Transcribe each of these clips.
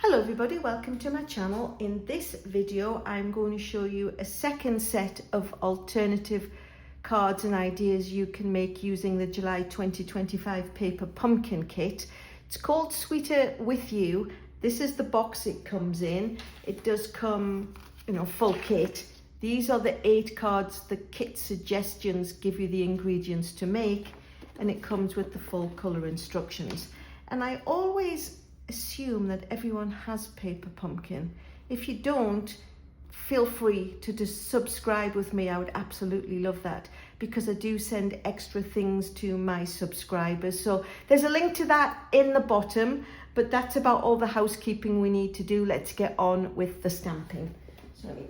Hello everybody, welcome to my channel. In this video I'm going to show you a second set of alternative cards and ideas you can make using the July 2025 paper pumpkin kit. It's called Sweeter With You. This is the box it comes in. It does come, full kit. These are the 8 cards. The kit suggestions give you the ingredients to make, and it comes with the full colour instructions. And I always assume that everyone has paper pumpkin. If you don't, feel free to just subscribe with me. I would absolutely love that, because I do send extra things to my subscribers. So there's a link to that in the bottom, but that's about all the housekeeping we need to do. Let's get on with the stamping. So let me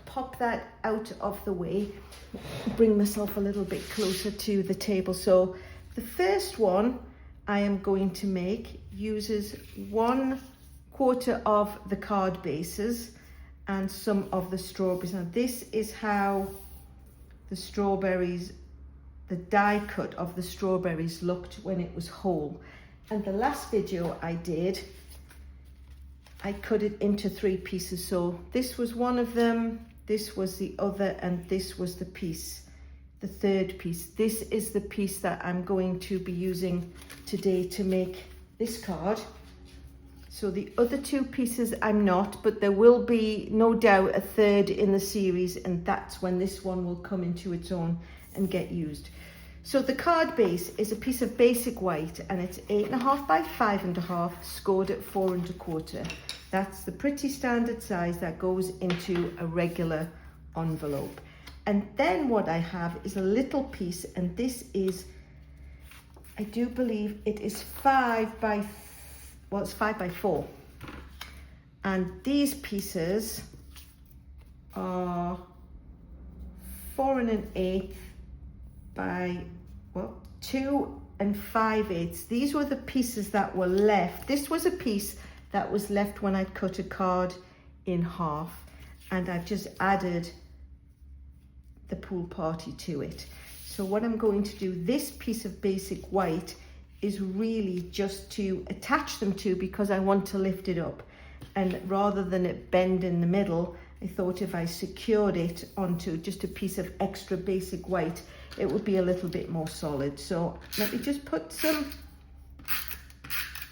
pop that out of the way, bring myself a little bit closer to the table. So the first one I am going to make uses 1/4 of the card bases and some of the strawberries. Now this is how the strawberries, the die cut of the strawberries looked when it was whole. And the last video I did, I cut it into 3 pieces. So this was one of them, this was the other, and this was the piece. The third piece. This is the piece that I'm going to be using today to make this card. So the other 2 pieces I'm not, but there will be no doubt a third in the series, and that's when this one will come into its own and get used. So the card base is a piece of basic white, and it's 8.5 by 5.5, scored at 4 1/4. That's the pretty standard size that goes into a regular envelope. And then what I have is a little piece, and this is, I do believe it is 5 by 4. And these pieces are 4 1/8 by 2 5/8. These were the pieces that were left. This was a piece that was left when I cut a card in half, and I've just added the pool party to it. So what I'm going to do, this piece of basic white is really just to attach them to, because I want to lift it up, and rather than it bend in the middle, I thought if I secured it onto just a piece of extra basic white, it would be a little bit more solid. So let me just put some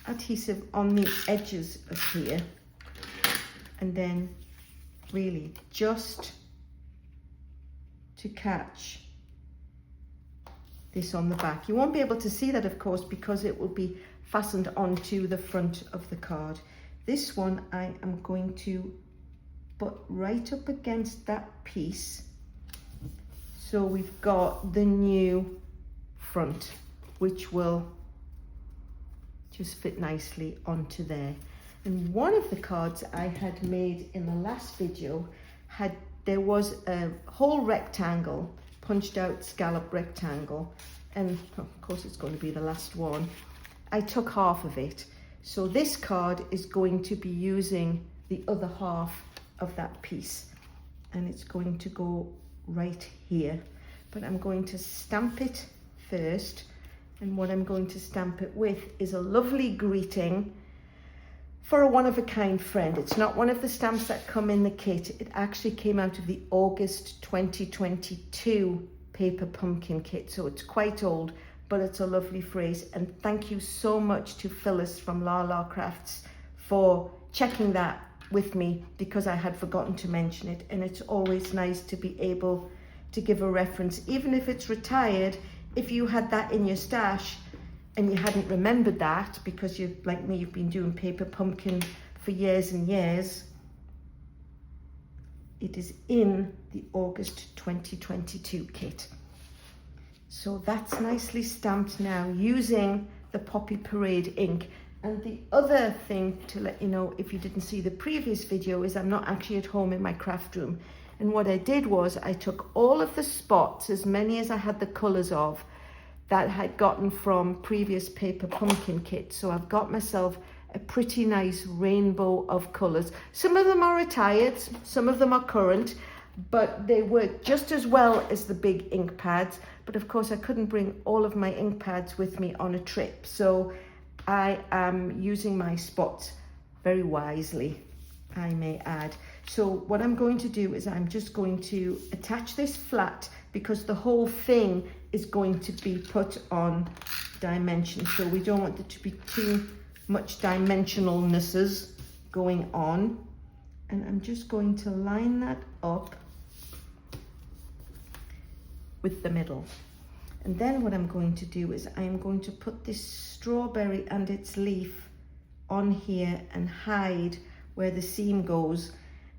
adhesive on the edges of here, and then really just to catch this on the back. You won't be able to see that, of course, because it will be fastened onto the front of the card. This one I am going to put right up against that piece, so we've got the new front, which will just fit nicely onto there. And one of the cards I had made in the last video there was a whole rectangle, punched out scallop rectangle, and of course it's going to be the last one. I took half of it. So this card is going to be using the other half of that piece, and it's going to go right here. But I'm going to stamp it first, and what I'm going to stamp it with is a lovely greeting for a one-of-a-kind friend. It's not one of the stamps that come in the kit. It actually came out of the August 2022 paper pumpkin kit, so it's quite old, but it's a lovely phrase. And thank you so much to Phyllis from La La Crafts for checking that with me, because I had forgotten to mention it. And it's always nice to be able to give a reference, even if it's retired. If you had that in your stash and you hadn't remembered that, because you, like me, you've been doing paper pumpkin for years and years, it is in the August 2022 kit. So that's nicely stamped now using the Poppy Parade ink. And the other thing to let you know, if you didn't see the previous video, is I'm not actually at home in my craft room. And what I did was I took all of the spots, as many as I had the colours of, that I had gotten from previous paper pumpkin kits. So I've got myself a pretty nice rainbow of colours. Some of them are retired, some of them are current, but they work just as well as the big ink pads. But of course I couldn't bring all of my ink pads with me on a trip, so I am using my spots very wisely, I may add. So what I'm going to do is I'm just going to attach this flat, because the whole thing is going to be put on dimension. So we don't want there to be too much dimensionalnesses going on. And I'm just going to line that up with the middle. And then what I'm going to do is I'm going to put this strawberry and its leaf on here and hide where the seam goes.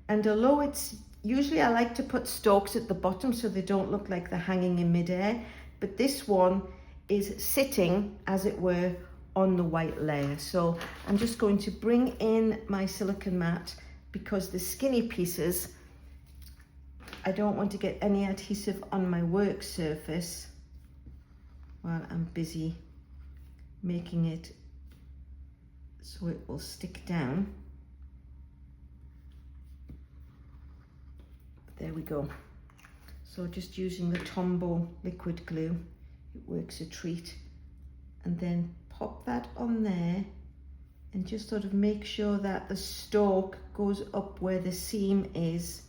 And although it's usually, I like to put stalks at the bottom so they don't look like they're hanging in midair, but this one is sitting, as it were, on the white layer. So I'm just going to bring in my silicone mat, because the skinny pieces, I don't want to get any adhesive on my work surface while I'm busy making it so it will stick down. There we go. So just using the Tombow liquid glue, it works a treat. And then pop that on there and just sort of make sure that the stalk goes up where the seam is.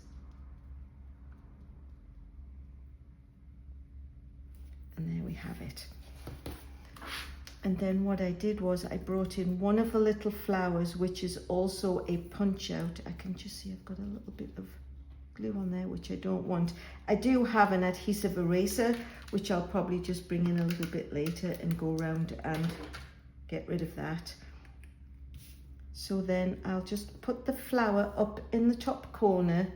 And there we have it. And then what I did was I brought in one of the little flowers, which is also a punch out. I can just see I've got a little bit of glue on there, which I don't want. I do have an adhesive eraser, which I'll probably just bring in a little bit later and go around and get rid of that. So then I'll just put the flower up in the top corner,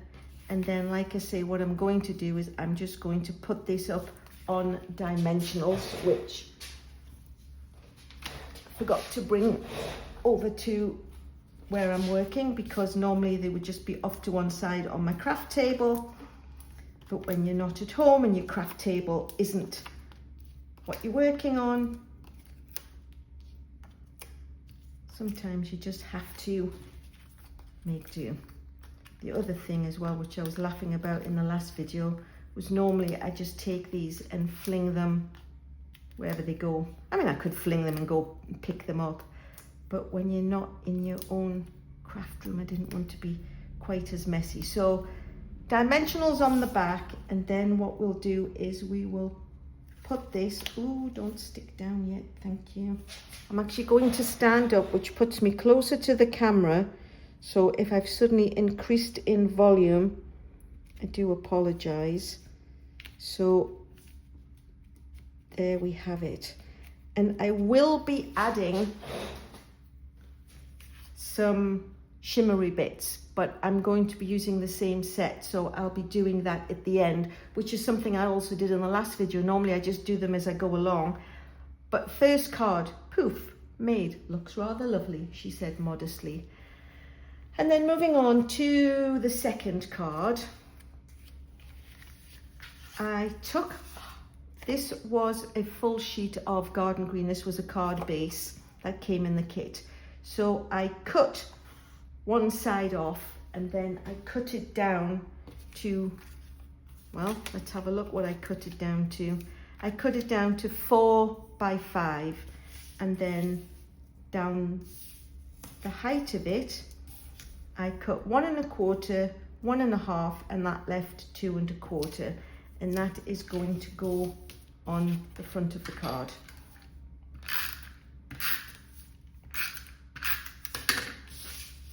and then, like I say, what I'm going to do is I'm just going to put this up on dimensionals, which I forgot to bring over to where I'm working, because normally they would just be off to one side on my craft table. But when you're not at home and your craft table isn't what you're working on, sometimes you just have to make do. The other thing as well, which I was laughing about in the last video, was normally I just take these and fling them wherever they go. I mean, I could fling them and go and pick them up, but when you're not in your own craft room, I didn't want to be quite as messy. So dimensionals on the back, and then what we'll do is we will put this, ooh, don't stick down yet, thank you. I'm actually going to stand up, which puts me closer to the camera, so if I've suddenly increased in volume, I do apologize. So there we have it. And I will be adding some shimmery bits, but I'm going to be using the same set, so I'll be doing that at the end, which is something I also did in the last video. Normally I just do them as I go along. But first card, poof, made. Looks rather lovely, she said modestly. And then moving on to the second card, I took, this was a full sheet of garden green. This was a card base that came in the kit. So I cut one side off, and then I cut it down to, well, let's have a look what I cut it down to. I cut it down to 4 by 5, and then down the height of it, I cut 1 1/4, 1 1/2, and that left 2 1/4, and that is going to go on the front of the card.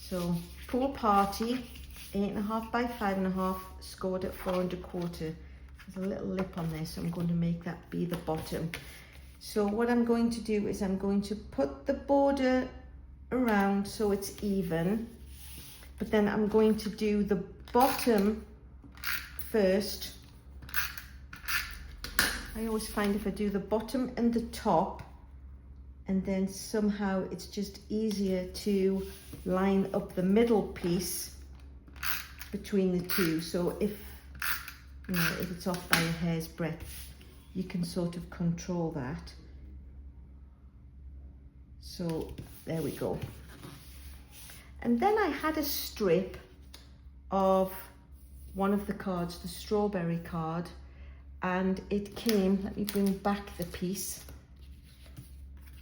So pool party, 8 1/2 by 5 1/2, scored at 4 1/4. There's a little lip on there, so I'm going to make that be the bottom. So what I'm going to do is I'm going to put the border around so it's even, but then I'm going to do the bottom first. I always find if I do the bottom and the top, and then somehow it's just easier to line up the middle piece between the two. So if, you know, if it's off by a hair's breadth, you can sort of control that. So there we go. And then I had a strip of one of the cards, the strawberry card, and it came, let me bring back the piece.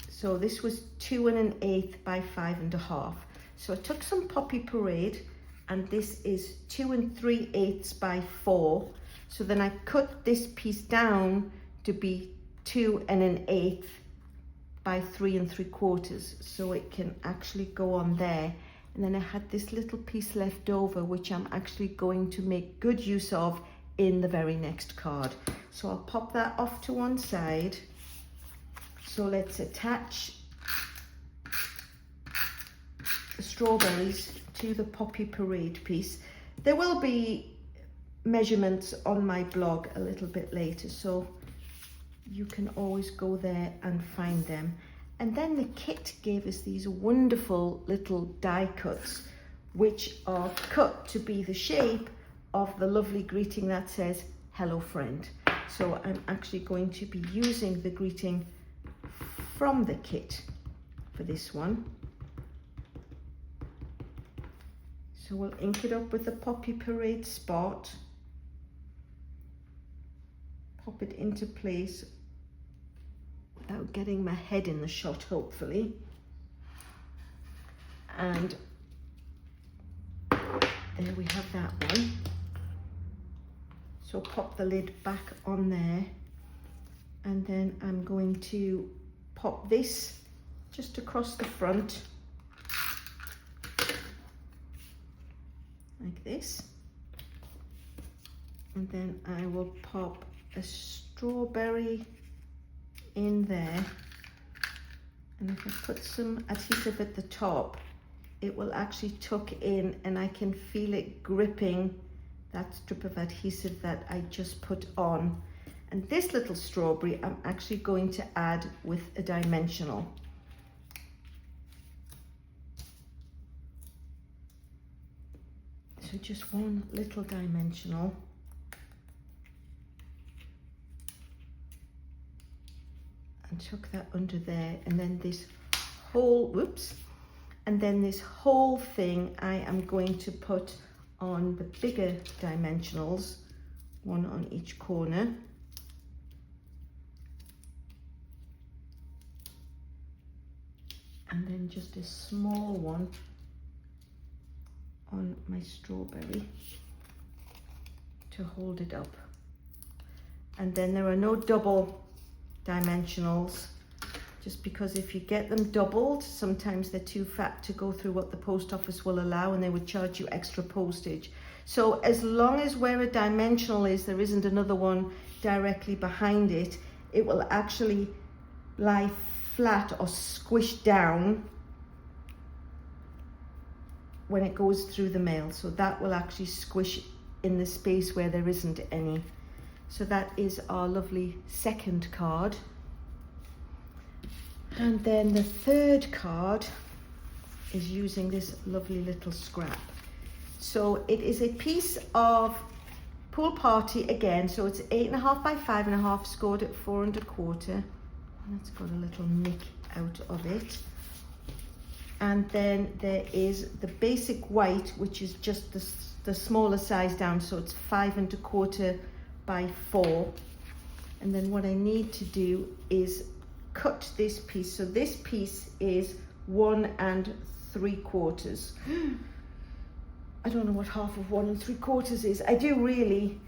So this was 2 1/8 by 5 1/2. So I took some Poppy Parade, and this is 2 3/8 by 4. So then I cut this piece down to be 2 1/8 by 3 3/4, so it can actually go on there. And then I had this little piece left over, which I'm actually going to make good use of in the very next card. So I'll pop that off to one side. So let's attach the strawberries to the Poppy Parade piece. There will be measurements on my blog a little bit later, so you can always go there and find them. And then the kit gave us these wonderful little die cuts, which are cut to be the shape of the lovely greeting that says, "Hello friend." So I'm actually going to be using the greeting from the kit for this one. So we'll ink it up with the Poppy Parade spot, pop it into place without getting my head in the shot, hopefully. And there we have that one. So pop the lid back on there, and then I'm going to pop this just across the front like this, and then I will pop a strawberry in there, and if I put some adhesive at the top, it will actually tuck in, and I can feel it gripping that strip of adhesive that I just put on. And this little strawberry I'm actually going to add with a dimensional. So just one little dimensional. And tuck that under there, and then this whole, whoops, and then this whole thing I am going to put on the bigger dimensionals, one on each corner. And then just a small one on my strawberry to hold it up. And then there are no double dimensionals, just because if you get them doubled, sometimes they're too fat to go through what the post office will allow, and they would charge you extra postage. So as long as where a dimensional is, there isn't another one directly behind it, it will actually lie flat or squished down when it goes through the mail. So that will actually squish in the space where there isn't any. So that is our lovely second card. And then the third card is using this lovely little scrap. So it is a piece of Pool Party again. So it's 8.5 by 5.5, scored at 4 1/4. And it's got a little nick out of it. And then there is the basic white, which is just the smaller size down. So it's 5 1/4 by 4. And then what I need to do is cut this piece. So this piece is 1 3/4. I don't know what half of 1 3/4 is. I do really.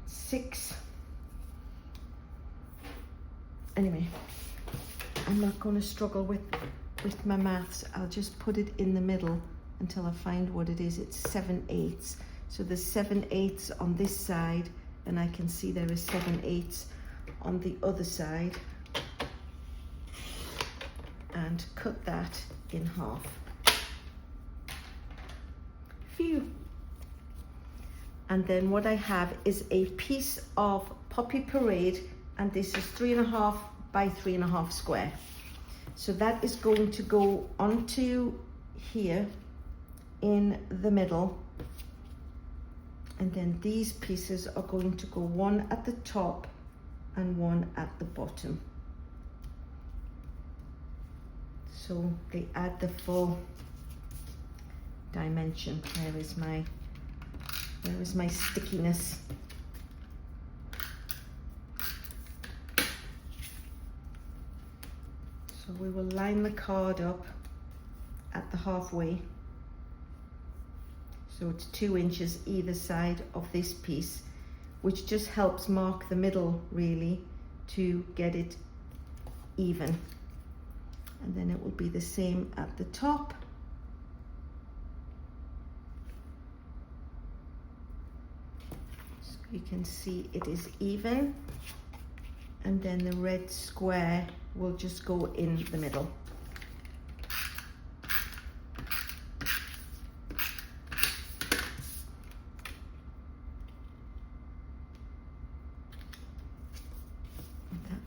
6. Anyway, I'm not going to struggle with my maths. I'll just put it in the middle until I find what it is. It's 7/8. So there's 7/8 on this side, and I can see there is 7/8 on the other side. And cut that in half. Phew. And then what I have is a piece of Poppy Parade, and this is 3.5 by 3.5 square. So that is going to go onto here in the middle. And then these pieces are going to go one at the top and one at the bottom. So they add the full dimension. Where is my stickiness? So we will line the card up at the halfway. So it's 2 inches either side of this piece, which just helps mark the middle really to get it even. And then it will be the same at the top. So you can see it is even. And then the red square will just go in the middle.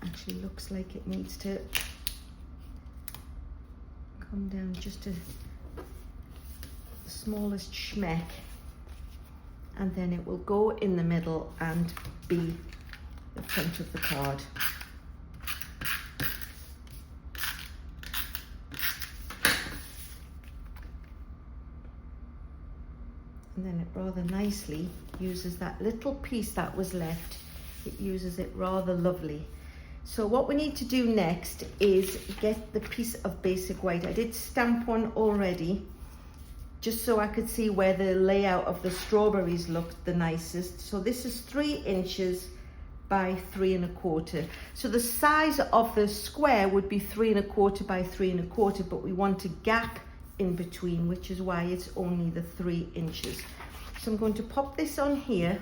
Actually looks like it needs to come down just to the smallest schmeck, and then it will go in the middle and be the front of the card. And then it rather nicely uses that little piece that was left. It uses it rather lovely. So what we need to do next is get the piece of basic white. I did stamp one already, just so I could see where the layout of the strawberries looked the nicest. So this is 3 inches by 3 1/4. So the size of the square would be 3 1/4 by 3 1/4, but we want a gap in between, which is why it's only the 3 inches. So I'm going to pop this on here,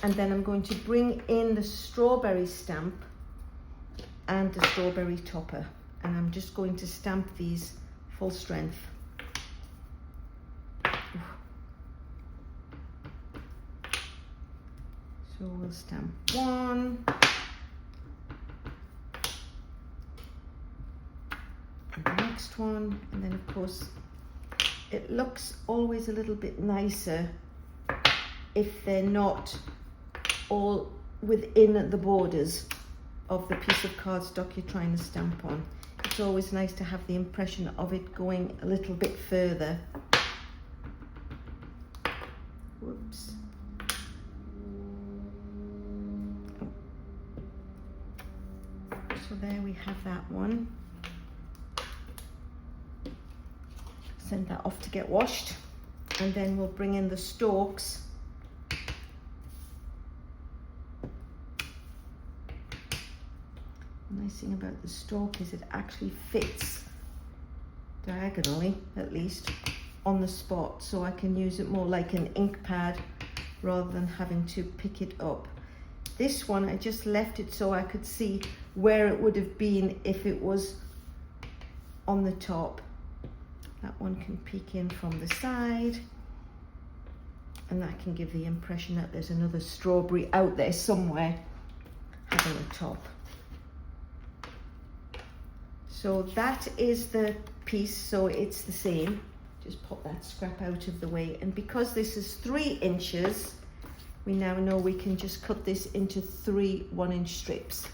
and then I'm going to bring in the strawberry stamp and the strawberry topper, and I'm just going to stamp these full strength. So we'll stamp 1, and the next one, and then of course it looks always a little bit nicer if they're not all within the borders of the piece of cardstock you're trying to stamp on. It's always nice to have the impression of it going a little bit further. Whoops. Oh. So there we have that one. Send that off to get washed, and then we'll bring in the stalks. The nice thing about the stalk is it actually fits diagonally, at least, on the spot, so I can use it more like an ink pad rather than having to pick it up. This one, I just left it so I could see where it would have been if it was on the top. That one can peek in from the side, and that can give the impression that there's another strawberry out there somewhere having a top. So that is the piece, so it's the same. Just pop that scrap out of the way, and because this is 3 inches, we now know we can just cut this into 3 1-inch strips.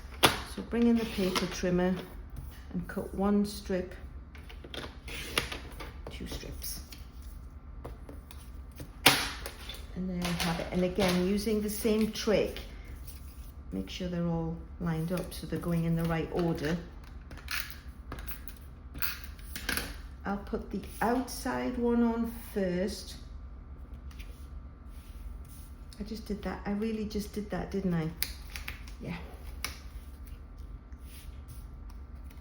So bring in the paper trimmer and cut 1 strip, 2 strips. And there we have it. And again, using the same trick, make sure they're all lined up so they're going in the right order. I'll put the outside one on first. I just did that. I really just did that, didn't I? Yeah.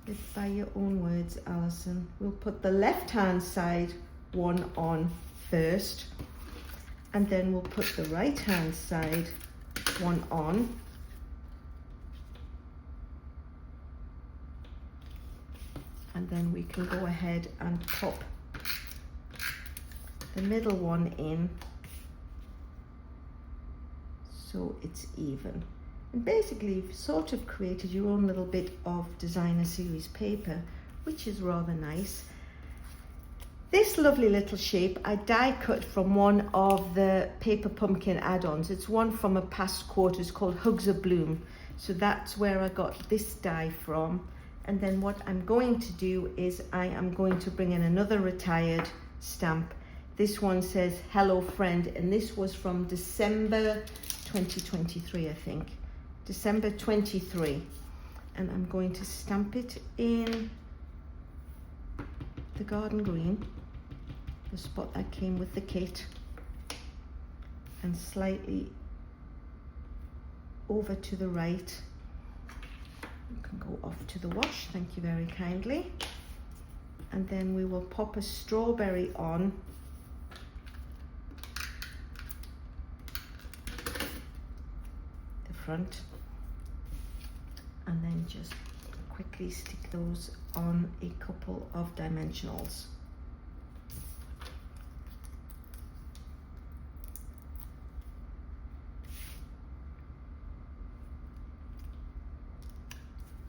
Live by your own words, Alyson. We'll put the left-hand side one on first, and then we'll put the right-hand side one on. And then we can go ahead and pop the middle one in so it's even. And basically you've sort of created your own little bit of designer series paper, which is rather nice. This lovely little shape I die cut from one of the paper pumpkin add-ons. It's one from a past quarter. It's called Hugs of Bloom. So that's where I got this die from. And then what I'm going to do is I am going to bring in another retired stamp. This one says Hello Friend, and this was from December 2023, I think. December 23. And I'm going to stamp it in the garden green, the spot that came with the kit, and slightly over to the right. You can go off to the wash, thank you very kindly. And then we will pop a strawberry on the front, and then just quickly stick those on a couple of dimensionals.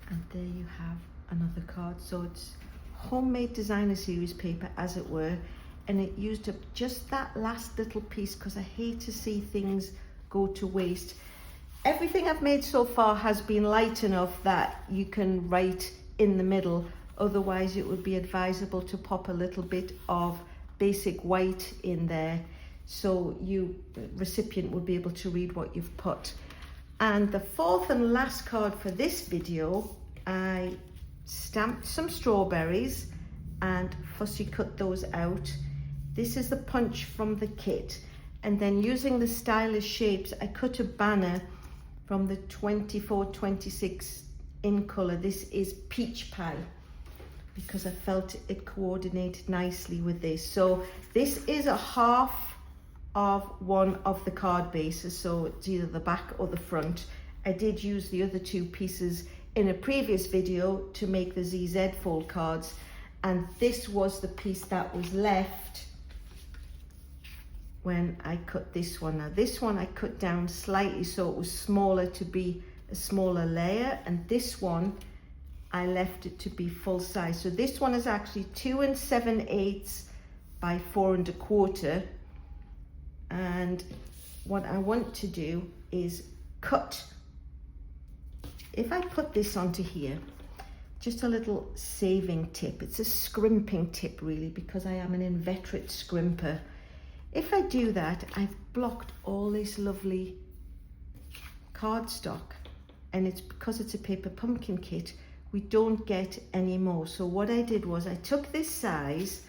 And there you have another card. So it's homemade designer series paper, as it were, and it used up just that last little piece because I hate to see things go to waste. Everything I've made so far has been light enough that you can write in the middle. Otherwise it would be advisable to pop a little bit of basic white in there so you recipient would be able to read what you've put. And the fourth and last card for this video, I stamped some strawberries and fussy cut those out. This is the punch from the kit, and then using the stylish shapes I cut a banner from the 24-26 in colour. This is Peach Pie because I felt it coordinated nicely with this. So this is a half of one of the card bases, so it's either the back or the front. I did use the other two pieces in a previous video to make the ZZ fold cards, and this was the piece that was left when I cut this one. Now this one I cut down slightly so it was smaller, to be a smaller layer, and this one I left it to be full size. So this one is actually 2 7/8 by 4 1/4. And what I want to do is cut. If I put this onto here, just a little saving tip. It's a scrimping tip really, because I am an inveterate scrimper. If I do that, I've blocked all this lovely cardstock, and it's because it's a paper pumpkin kit, we don't get any more. So what I did was I took this size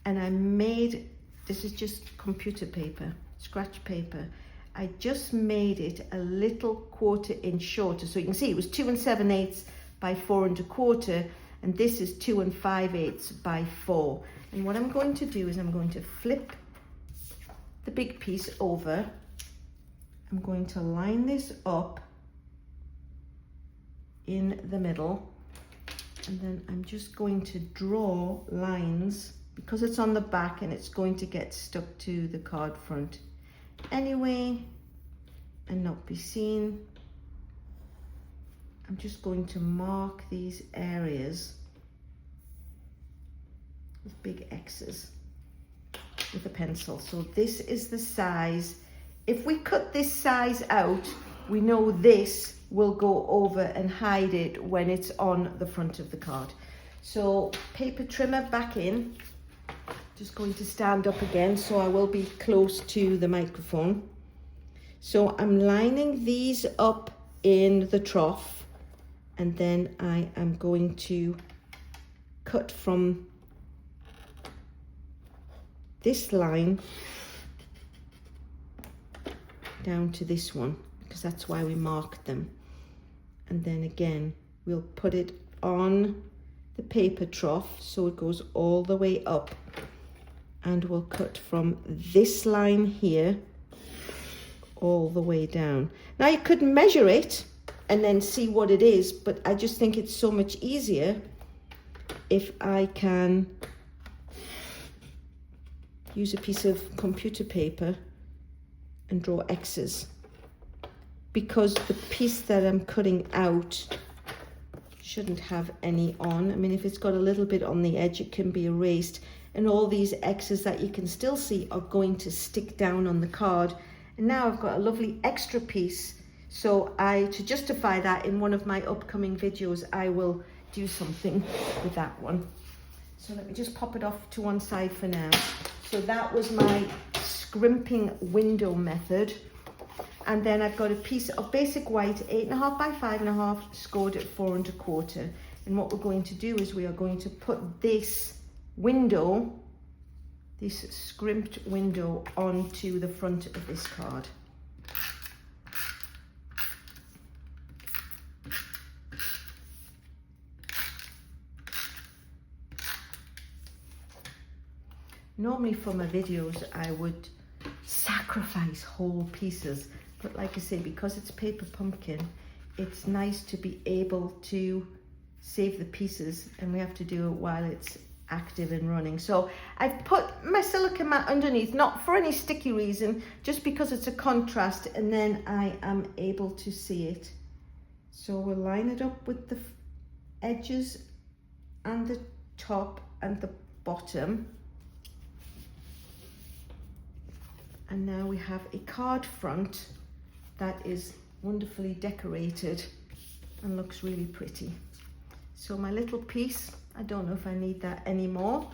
and I made, this is just computer paper, scratch paper. I just made it a little 1/4 inch shorter. So you can see it was 2 7/8 by 4 1/4, and this is 2 5/8 by 4. And what I'm going to do is I'm going to flip the big piece over. I'm going to line this up in the middle, and then I'm just going to draw lines because it's on the back and it's going to get stuck to the card front anyway and not be seen. I'm just going to mark these areas with big X's with a pencil. So this is the size. If we cut this size out, we know this will go over and hide it when it's on the front of the card. So paper trimmer back in. Just going to stand up again so I will be close to the microphone. So I'm lining these up in the trough, and then I am going to cut from this line down to this one, because that's why we marked them. And then again, we'll put it on the paper trough so it goes all the way up, and we'll cut from this line here all the way down. Now you could measure it and then see what it is, but I just think it's so much easier if I can use a piece of computer paper and draw X's, because the piece that I'm cutting out shouldn't have any on. I mean, if it's got a little bit on the edge, it can be erased, and all these X's that you can still see are going to stick down on the card. And now I've got a lovely extra piece. So to justify that, in one of my upcoming videos, I will do something with that one. So let me just pop it off to one side for now. So that was my scrimping window method. And then I've got a piece of basic white, 8.5 by 5.5, scored at 4 1/4. And what we're going to do is we are going to put this window, this scrimped window, onto the front of this card. Normally for my videos I would sacrifice whole pieces, but like I say, because it's paper pumpkin, it's nice to be able to save the pieces, and we have to do it while it's active and running. So I've put my silicone mat underneath, not for any sticky reason, just because it's a contrast, and then I am able to see it. So we'll line it up with the edges and the top and the bottom. And now we have a card front that is wonderfully decorated and looks really pretty. So my little piece, I don't know if I need that anymore,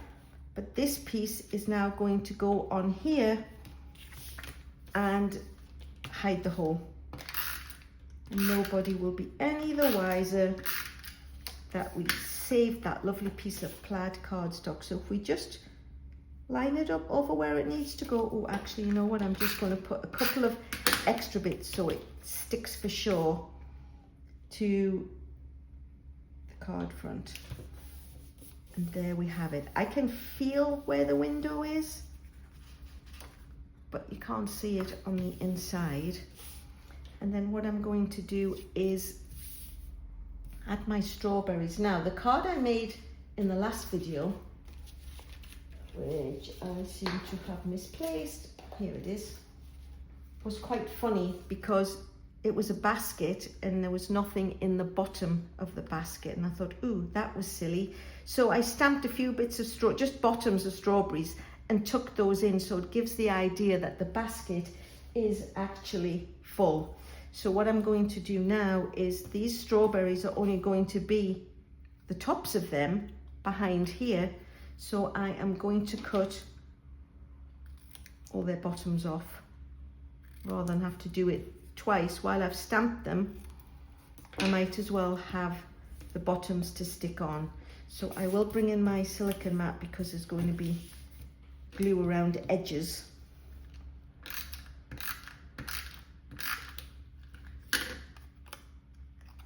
but this piece is now going to go on here and hide the hole. And nobody will be any the wiser that we saved that lovely piece of plaid cardstock. So if we just line it up over where it needs to go. Oh, actually, you know what? I'm just going to put a couple of extra bits so it sticks for sure to the card front. And there we have it. I can feel where the window is, but you can't see it on the inside. And then what I'm going to do is add my strawberries. Now, the card I made in the last video, which I seem to have misplaced, here it is, was quite funny because it was a basket and there was nothing in the bottom of the basket, and I thought, ooh, that was silly. So I stamped a few bits of just bottoms of strawberries, and tucked those in, so it gives the idea that the basket is actually full. So what I'm going to do now is, these strawberries are only going to be the tops of them behind here. So I am going to cut all their bottoms off rather than have to do it twice. While I've stamped them, I might as well have the bottoms to stick on. So I will bring in my silicone mat because there's going to be glue around edges.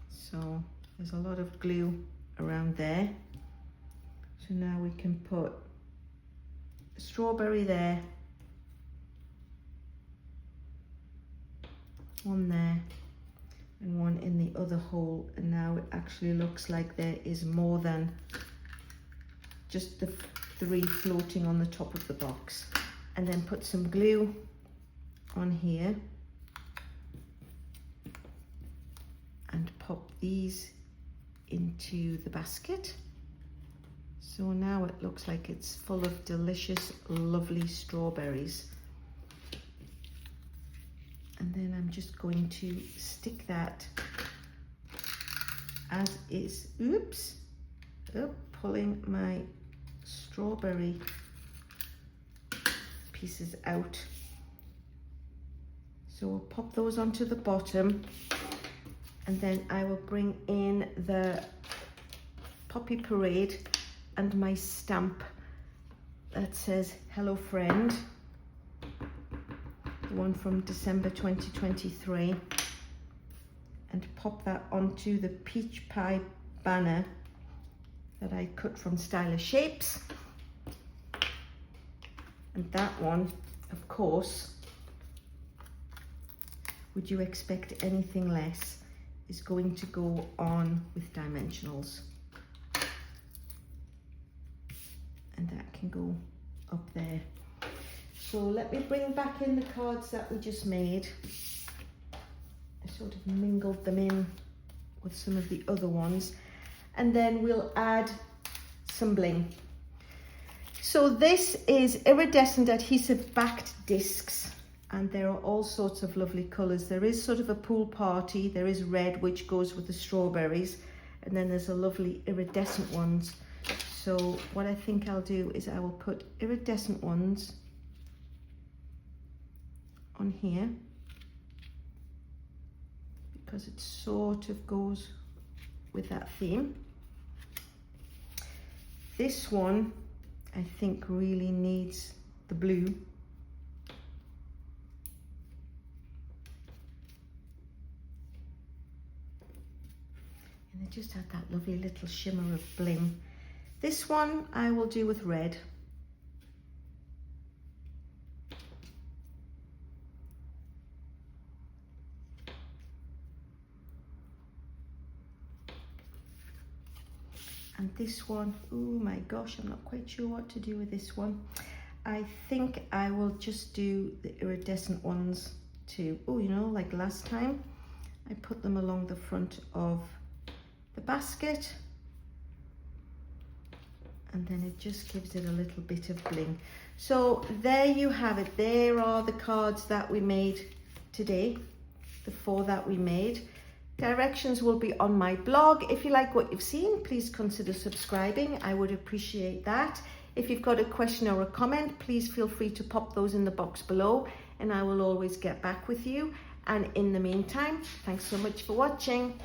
So there's a lot of glue around there. So now we can put a strawberry there, one there, and one in the other hole. And now it actually looks like there is more than just the 3 floating on the top of the box. And then put some glue on here and pop these into the basket. So now it looks like it's full of delicious, lovely strawberries. And then I'm just going to stick that as is. Oops, oh, pulling my strawberry pieces out. So we'll pop those onto the bottom, and then I will bring in the Poppy Parade and my stamp that says Hello Friend, the one from December 2023, and pop that onto the peach pie banner that I cut from Stylish Shapes. And that one, of course, would you expect anything less, is going to go on with dimensionals. And that can go up there. So let me bring back in the cards that we just made. I sort of mingled them in with some of the other ones, and then we'll add some bling. So this is iridescent adhesive backed discs, and there are all sorts of lovely colours. There is sort of a pool party, there is red which goes with the strawberries, and then there's a lovely iridescent ones. So what I think I'll do is I will put iridescent ones on here because it sort of goes with that theme. This one I think really needs the blue. And it just had that lovely little shimmer of bling. This one I will do with red. And this one, oh my gosh, I'm not quite sure what to do with this one. I think I will just do the iridescent ones too. Oh, you know, like last time, I put them along the front of the basket. And then it just gives it a little bit of bling. So there you have it. There are the cards that we made today, the 4 that we made. Directions will be on my blog. If you like what you've seen, please consider subscribing. I would appreciate that. If you've got a question or a comment, please feel free to pop those in the box below and I will always get back with you. And in the meantime, thanks so much for watching.